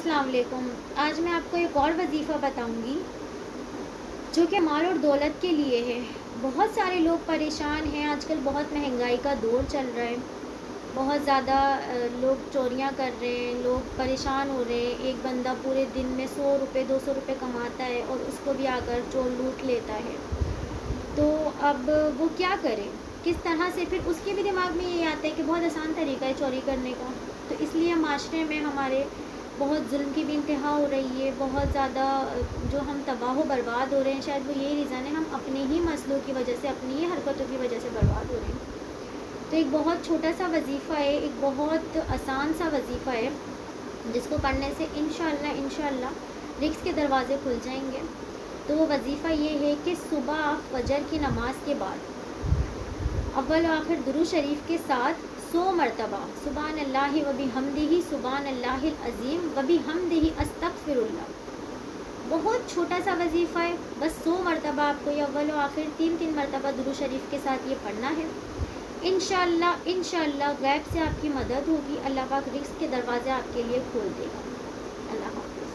السلام علیکم۔ آج میں آپ کو ایک اور وظیفہ بتاؤں گی جو کہ مال اور دولت کے لیے ہے۔ بہت سارے لوگ پریشان ہیں، آج کل بہت مہنگائی کا دور چل رہا ہے، بہت زیادہ لوگ چوریاں کر رہے ہیں، لوگ پریشان ہو رہے ہیں۔ ایک بندہ پورے دن میں 100 روپے 200 روپے کماتا ہے اور اس کو بھی آ کر چور لوٹ لیتا ہے، تو اب وہ کیا کرے، کس طرح سے؟ پھر اس کے بھی دماغ میں یہ آتا ہے کہ بہت آسان طریقہ ہے چوری کرنے کا، تو اس لیے معاشرے میں ہمارے بہت ظلم کی بھی انتہا ہو رہی ہے، بہت زیادہ جو ہم تباہ و برباد ہو رہے ہیں، شاید وہ یہی ریزن ہے، ہم اپنے ہی مسئلوں کی وجہ سے، اپنی ہی حرکتوں کی وجہ سے برباد ہو رہے ہیں۔ تو ایک بہت چھوٹا سا وظیفہ ہے، ایک بہت آسان سا وظیفہ ہے جس کو کرنے سے انشاءاللہ رزق کے دروازے کھل جائیں گے۔ تو وہ وظیفہ یہ ہے کہ صبح فجر کی نماز کے بعد اول و آخر درود شریف کے ساتھ 100 مرتبہ سبحان اللہ و بحمدہ سبحان اللہ العظیم و بحمدہ استغفر اللہ۔ بہت چھوٹا سا وظیفہ ہے، بس 100 مرتبہ آپ کو یہ اول و آخر 3 مرتبہ درود شریف کے ساتھ یہ پڑھنا ہے۔ انشاءاللہ غیب سے آپ کی مدد ہوگی، اللہ پاک رزق کے دروازے آپ کے لیے کھول دے گا۔ اللہ حافظ۔